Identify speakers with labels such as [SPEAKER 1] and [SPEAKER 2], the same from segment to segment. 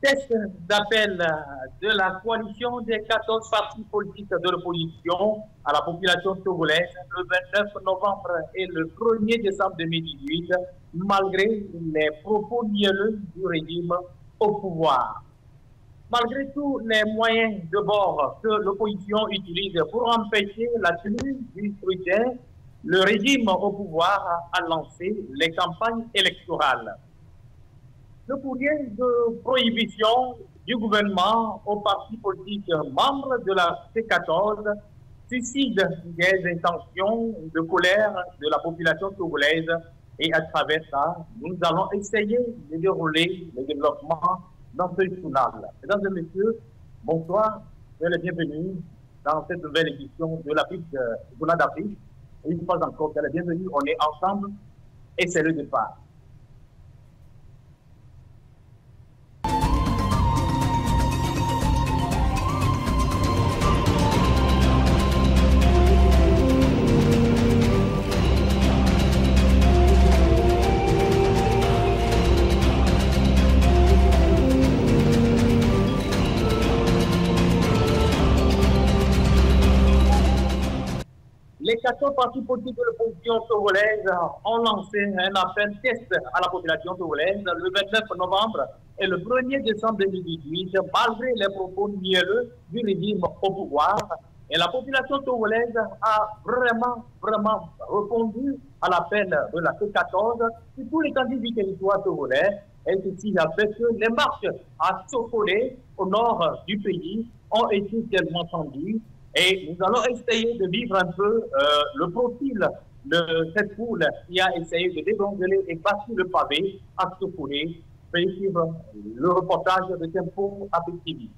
[SPEAKER 1] Test d'appel de la coalition des 14 partis politiques de l'opposition à la population togolaise le 29 novembre et le 1er décembre 2018, malgré les propos mielleux du régime au pouvoir. Malgré tous les moyens de bord que l'opposition utilise pour empêcher la tenue du scrutin, le régime au pouvoir a lancé les campagnes électorales. Le courrier de prohibition du gouvernement aux partis politiques membres de la C14 suscite des intentions de colère de la population togolaise et à travers ça, nous allons essayer de dérouler le développement dans ce journal. Mesdames et messieurs, bonsoir, soyez les bienvenus dans cette nouvelle édition de l'Afrique, Journal d'Afrique. Et une fois encore, soyez les bienvenus, on est ensemble et c'est le départ. Les 14 partis politiques de l'opposition togolaise ont lancé un appel test à la population togolaise le 29 novembre et le 1er décembre 2018, malgré les propos mielleux du régime au pouvoir. Et la population togolaise a vraiment répondu à l'appel de la C14 sur tous les candidats du territoire togolais. Et ceci a fait que les marches à Sokolé, au nord du pays, ont été tellement tendues. Et nous allons essayer de vivre un peu le profil de cette foule qui a essayé de dégonfler et passer le pavé à Sokolé. Veuillez suivre le reportage de Tempo Afrique TV.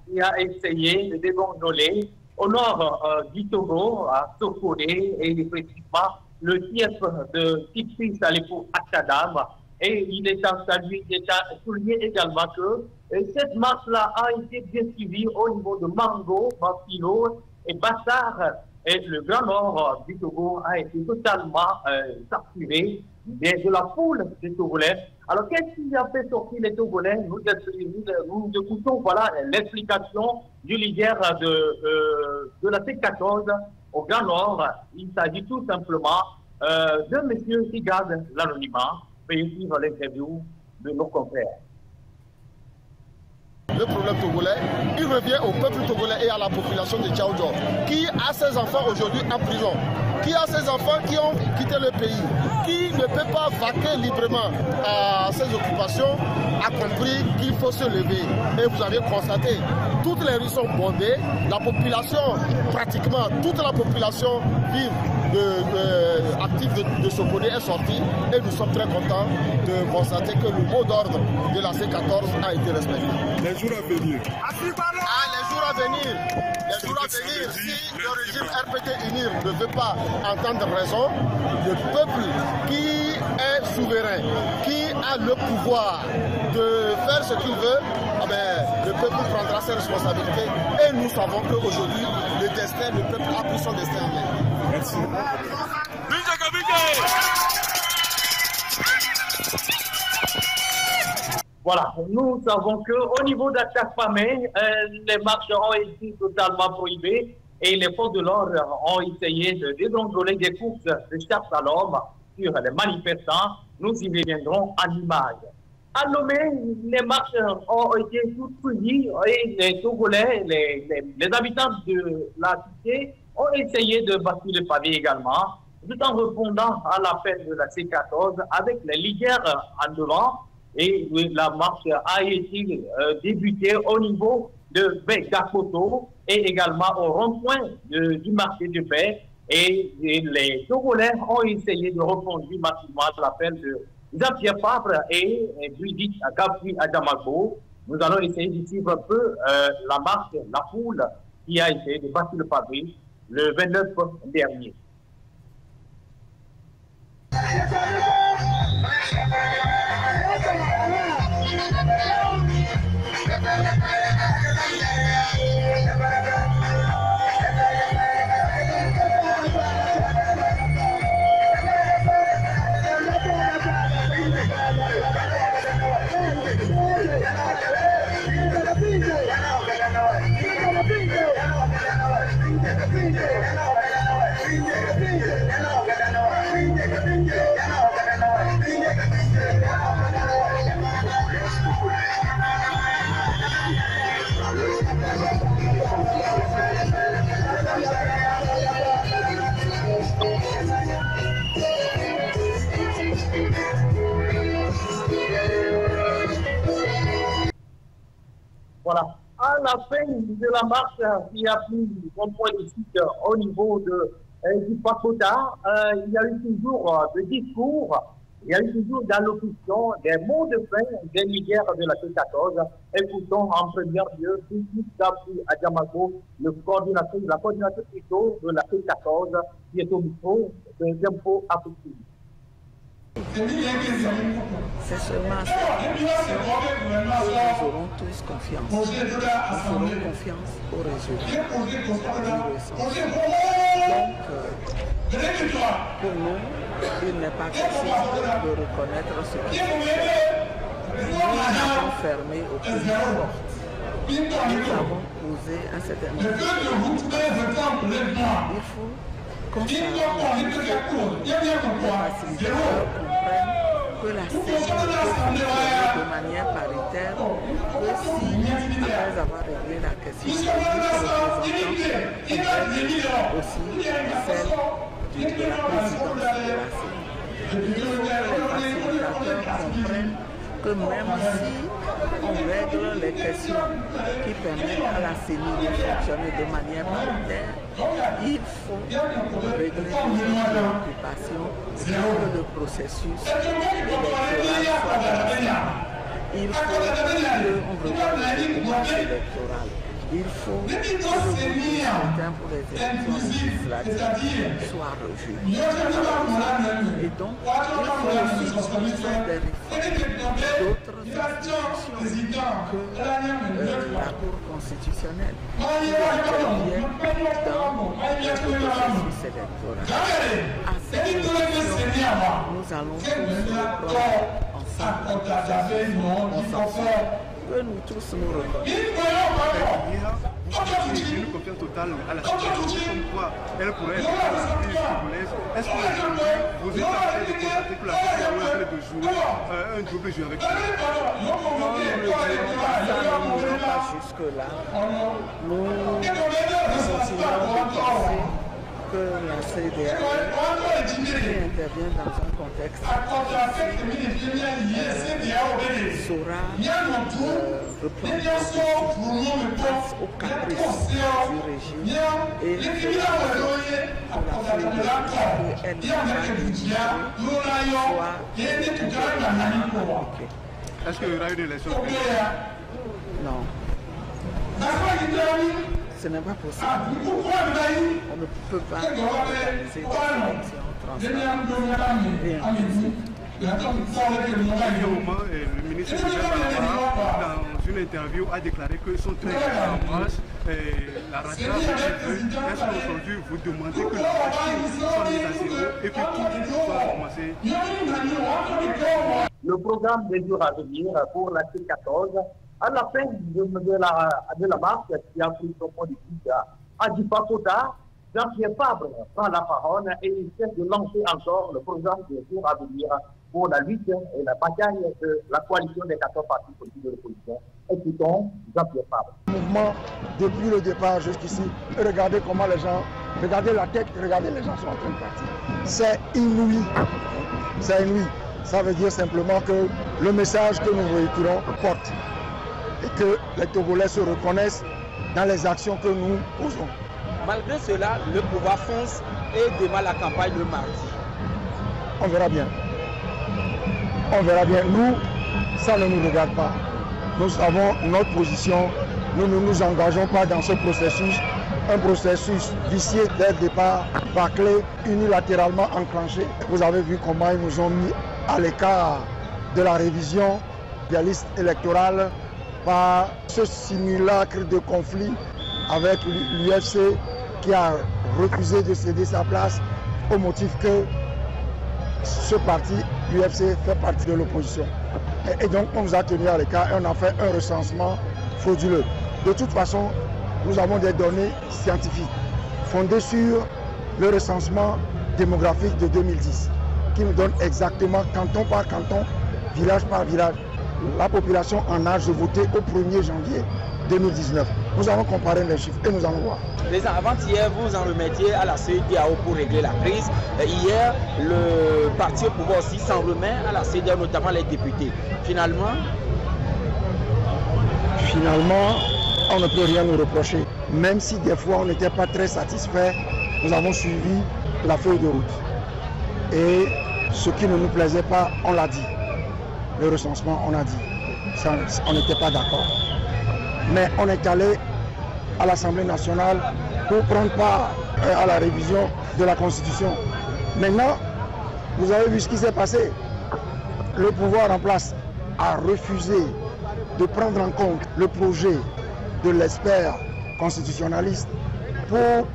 [SPEAKER 1] Qui a essayé de dégonfler au nord du Togo, à Sokolé, et précisément le fief de Tipi Salifou Achadam. Et il est à saluer, souligner également que cette marche-là a été bien suivie au niveau de Mango, Mafilo et Bassar. Et le grand nord du Togo a été totalement saturé de la foule des Togolais. Alors, qu'est-ce qui a fait sortir les Togolais? Nous écoutons voilà, l'explication du leader de la C14 au Grand Nord. Il s'agit tout simplement d'un monsieur qui garde l'anonymat. Veuillez suivre l'interview de nos confrères.
[SPEAKER 2] Le problème togolais, il revient au peuple togolais et à la population de Tchaoudjo, qui a ses enfants aujourd'hui en prison, qui a ses enfants qui ont quitté le pays, qui ne peut pas vaquer librement à ses occupations, a compris qu'il faut se lever. Et vous avez constaté, toutes les rues sont bondées, la population, pratiquement toute la population vive active de Sokodé est sortie et nous sommes très contents de constater que le mot d'ordre de la C14 a été respecté.
[SPEAKER 3] Les jours à venir.
[SPEAKER 2] Les jours à venir. Les jours à venir, si le régime RPT UNIR ne veut pas entendre raison, le peuple qui est souverain, qui a le pouvoir de faire ce qu'il veut, le peuple prendra ses responsabilités et nous savons qu'aujourd'hui, le peuple a pris son destin en main.
[SPEAKER 3] Merci.
[SPEAKER 1] Voilà, nous savons qu'au niveau d'Achakpamé, les marches ont été totalement prohibées et les forces de l'ordre ont essayé de décontrôler des courses de chasse à l'homme sur les manifestants. Nous y reviendrons en image. À Lomé, les marches ont été toutes suivies et les Togolais, les habitants de la cité ont essayé de bâtir le pavé également, tout en répondant à l'appel de la C14 avec les leaders en devant. Et la marche a été débutée au niveau de Bekapoto et également au rond-point du marché de paix. Et les Togolais ont essayé de répondre massivement à l'appel de Jean-Pierre Fabre et Brigitte Gabri Adamago. Nous allons essayer de suivre un peu la marche, la foule qui a essayé de bâtir le pavé le 29 dernier. Voilà. À la fin de la marche qui a pris son point de suite au niveau du Pakota, il y a eu toujours des discours, il y a eu toujours d'allocutions, des mots de fin des leaders de la C14. Écoutons en premier lieu Brigitte Gabri Adamago, la coordinatrice plutôt de la C14, qui est au micro des impôts africains.
[SPEAKER 4] C'est seulement cette nous aurons tous confiance. Nous ferons confiance au résultat du recensement. Donc, pour nous, il n'est pas possible de reconnaître ce qui est fait. Nous avons fermé aucune porte. Nous avons posé un certain nombre de choses. Il faut qu'on s'arrange, les facilitateurs comprennent que la CENI peut fonctionner de manière paritaire, que si, après avoir réglé la question des représentants, aussi celle de la présidence de la CENI. Il faut que les facilitateurs comprennent que même si on règle les questions qui permettent à la CENI de fonctionner de manière paritaire, il faut régler les préoccupations pour que le processus électoral soit transparent. Il faut qu'on revoie le document électoral. Il faut que le scrutin pour les élections législatives soit revu. Et donc, il faut aussi des réformes d'autres institutions que la Cour constitutionnelle qui intervient dans le processus électoral. À cette question, nous allons tous reprendre ensemble que nous tous nous reconnaissons.
[SPEAKER 3] Une confiance totale à la situation, comme quoi elle pourrait être la crise congolaise. Est-ce que vous êtes en train de constater que la crise est en train de jouer un double jeu avec vous?
[SPEAKER 4] Non, nous ne n'irons pas jusque-là. Nous continuons de penser que la CEDEAO qui intervient dans un contexte saura reprendre face aux caprices du régime et pour la feuille de route qu'elle n'a pas dirigée soit appliquée.
[SPEAKER 3] Est-ce qu'il y aura une élection?
[SPEAKER 4] Non. Ce n'est pas possible. On ne peut pas organiser des élections transparentes et inclusives.
[SPEAKER 3] Il y a un moment, le ministre dans une interview a déclaré que son train est en marche, la rattrape est-ce qu'aujourd'hui vous demandez que la machine soit mise à zéro et que tout soit commencé?
[SPEAKER 1] Le programme des jours à venir pour la C14, à la fin de la marche qui a pris son point de vue à Dipakota, Jean-Pierre Fabre prend la parole et il essaie de lancer encore le programme des jours à venir pour la lutte et la bataille de la coalition des 14 partis politiques de l'opposition. Écoutons Jean-Pierre Fabre.
[SPEAKER 5] Le mouvement, depuis le départ jusqu'ici, regardez comment les gens, regardez la tête, regardez les gens sont en train de partir. C'est inouï. C'est inouï. Ça veut dire simplement que le message que nous véhiculons porte et que les Togolais se reconnaissent dans les actions que nous posons.
[SPEAKER 6] Malgré cela, le pouvoir fonce et démarre la campagne le mardi.
[SPEAKER 5] On verra bien. On verra bien. Nous, ça ne nous regarde pas. Nous avons notre position. Nous ne nous engageons pas dans ce processus. Un processus vicié dès le départ, bâclé, unilatéralement enclenché. Vous avez vu comment ils nous ont mis à l'écart de la révision des listes électorales par ce simulacre de conflit avec l'UFC qui a refusé de céder sa place au motif que ce parti, l'UFC, fait partie de l'opposition. Et donc on nous a tenus à l'écart et on a fait un recensement frauduleux. De toute façon, nous avons des données scientifiques fondées sur le recensement démographique de 2010 qui nous donne exactement canton par canton, village par village, la population en âge de voter au 1er janvier 2019. Nous allons comparer les chiffres et nous allons voir.
[SPEAKER 6] Avant-hier, vous en remettiez à la CEDEAO pour régler la crise. Hier, le parti au pouvoir aussi s'en remet à la CEDEAO, notamment les députés. Finalement,
[SPEAKER 5] on ne peut rien nous reprocher. Même si des fois on n'était pas très satisfait, nous avons suivi la feuille de route. Et ce qui ne nous plaisait pas, on l'a dit. Le recensement, on a dit. On n'était pas d'accord. Mais on est allé à l'Assemblée nationale pour prendre part à la révision de la Constitution. Maintenant, vous avez vu ce qui s'est passé. Le pouvoir en place a refusé de prendre en compte le projet de l'expert constitutionnaliste pour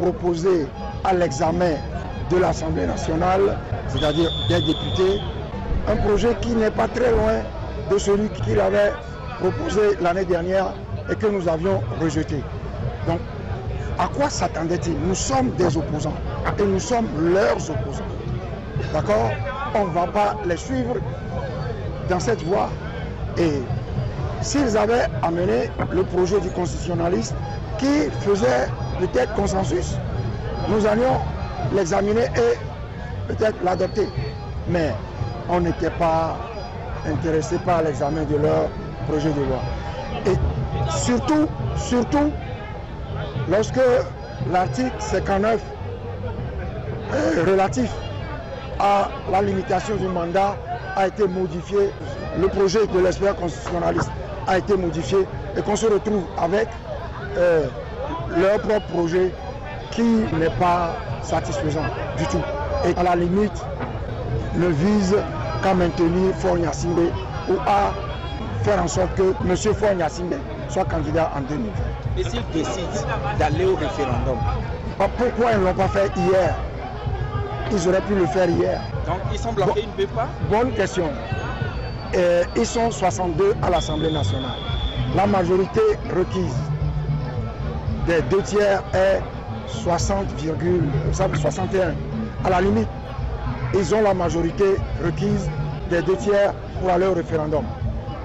[SPEAKER 5] proposer à l'examen de l'Assemblée nationale, c'est-à-dire des députés, un projet qui n'est pas très loin de celui qu'il avait proposé l'année dernière et que nous avions rejeté. Donc, à quoi s'attendait-il? Nous sommes des opposants et nous sommes leurs opposants. D'accord? On ne va pas les suivre dans cette voie. Et s'ils avaient amené le projet du constitutionnaliste qui faisait peut-être consensus, nous allions l'examiner et peut-être l'adopter. Mais on n'était pas intéressé par l'examen de leur projet de loi. Et surtout, lorsque l'article 59 relatif à la limitation du mandat a été modifié, le projet de l'expert constitutionnaliste a été modifié et qu'on se retrouve avec leur propre projet qui n'est pas satisfaisant du tout. Et à la limite, ne vise qu'à maintenir Faure Gnassingbé ou à faire en sorte que M. Faure Gnassingbé soit candidat en 2020.
[SPEAKER 6] Et s'ils décident d'aller au référendum?
[SPEAKER 5] Pourquoi ils ne l'ont pas fait hier? Ils auraient pu le faire hier.
[SPEAKER 6] Donc ils sont bloqués, ils ne peuvent pas?
[SPEAKER 5] Bonne question. Ils sont 62 à l'Assemblée nationale. La majorité requise des 2 tiers est 60,61. À la limite, ils ont la majorité requise des 2 tiers pour aller au référendum.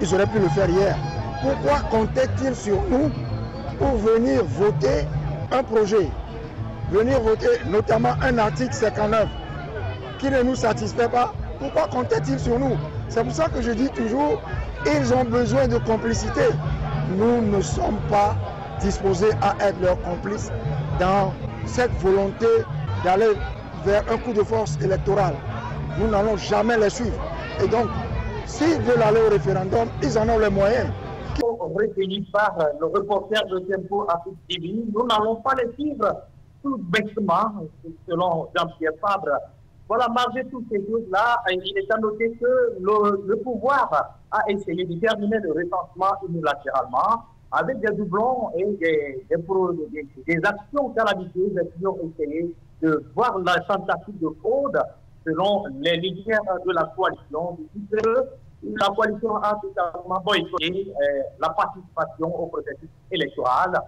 [SPEAKER 5] Ils auraient pu le faire hier. Pourquoi comptaient-ils sur nous pour venir voter un projet, venir voter notamment un article 59 qui ne nous satisfait pas? Pourquoi comptaient-ils sur nous? C'est pour ça que je dis toujours, ils ont besoin de complicité. Nous ne sommes pas disposés à être leurs complices dans cette volonté d'aller vers un coup de force électoral. Nous n'allons jamais les suivre. Et donc, s'ils veulent aller au référendum, ils en ont les moyens.
[SPEAKER 1] Recueillis par le reporter de Tempo Afrique TV, nous n'allons pas les suivre tout bêtement, selon Jean-Pierre Fabre. Voilà, malgré toutes ces choses-là, il est à noter que le pouvoir a essayé de terminer le recensement unilatéralement avec des doublons et des actions calamiteuses qui ont essayé de voir la tentative de fraude selon les leaders de la coalition. La coalition a totalement boycotté la participation au processus électoral.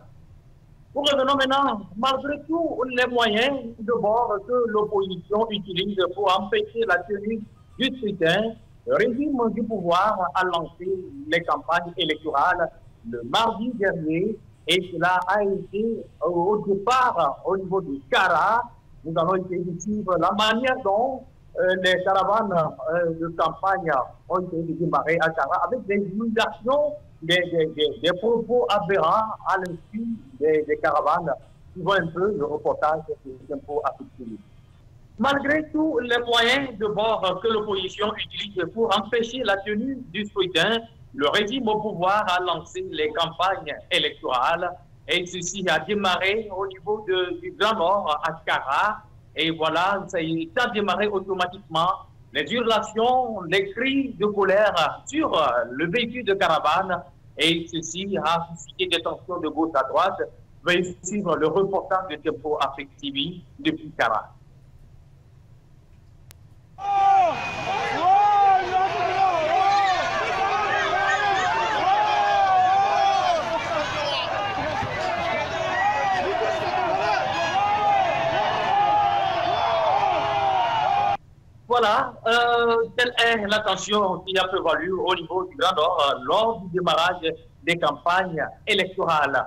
[SPEAKER 1] Nous revenons maintenant, malgré tous les moyens de bord que l'opposition utilise pour empêcher la tenue du scrutin, le régime du pouvoir a lancé les campagnes électorales le mardi dernier et cela a été au départ au niveau de Kara. Nous allons essayer de suivre la manière dont les caravanes de campagne ont été démarrées à Kara avec des divulgations, des propos aberrants à l'insu des caravanes, suivant un peu le reportage de Tempo Afrique TV. Malgré tous les moyens de bord que l'opposition utilise pour empêcher la tenue du scrutin, le régime au pouvoir a lancé les campagnes électorales et ceci a démarré au niveau du Grand Nord à Kara. Et voilà, ça a démarré automatiquement. Les hurlations, les cris de colère sur le véhicule de caravane. Et ceci a suscité des tensions de gauche à droite. Veuillez suivre le reportage de Tempo Afrique TV depuis Kara. Voilà, telle est l'attention qui a prévalu au niveau du Grand Nord lors du démarrage des campagnes électorales.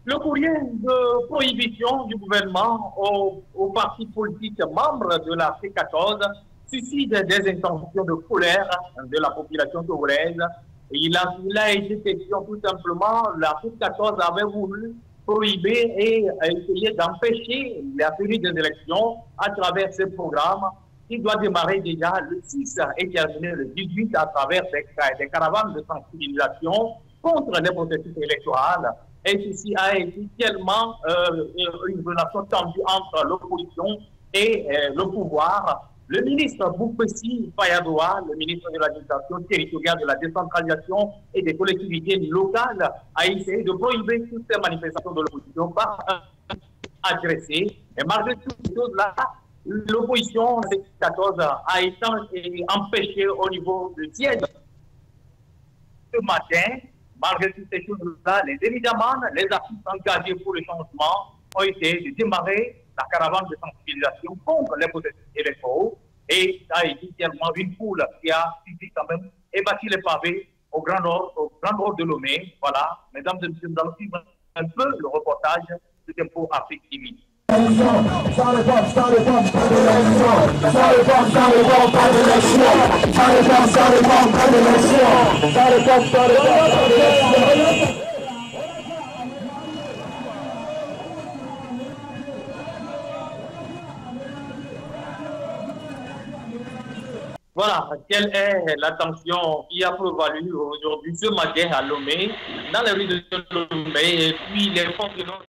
[SPEAKER 1] Le courrier de prohibition du gouvernement aux partis politiques membres de la C14 suscite des intentions de colère de la population togolaise. Il a été question tout simplement, la C14 avait voulu prohiber et essayer d'empêcher la tenue des élections à travers ce programme qui doit démarrer déjà le 6 et terminer le 18 à travers des caravanes de sensibilisation contre les processus électoraux. Et ceci a été tellement une relation tendue entre l'opposition et le pouvoir. Le ministre Boukpessi Fayadoua, le ministre de l'administration territoriale, de la décentralisation et des collectivités locales, a essayé de prohiber toutes ces manifestations de l'opposition par adressé. Et malgré toutes ces choses-là, l'opposition C14 a été empêchée au niveau du siège. Ce matin, malgré toutes ces choses-là, évidemment, les artistes engagés pour le changement ont été de démarrer la caravane de sensibilisation contre les processus électoraux. Et ça a été tellement une foule qui a suivi quand même et bâti les pavés au Grand Nord de Lomé. Voilà, mesdames et messieurs, nous allons suivre un peu le reportage de Tempo Afrique TV. Voilà, quelle est l'attention qui a prévalu aujourd'hui ce matin à Lomé, dans les rues de Lomé, et puis les forces de l'ordre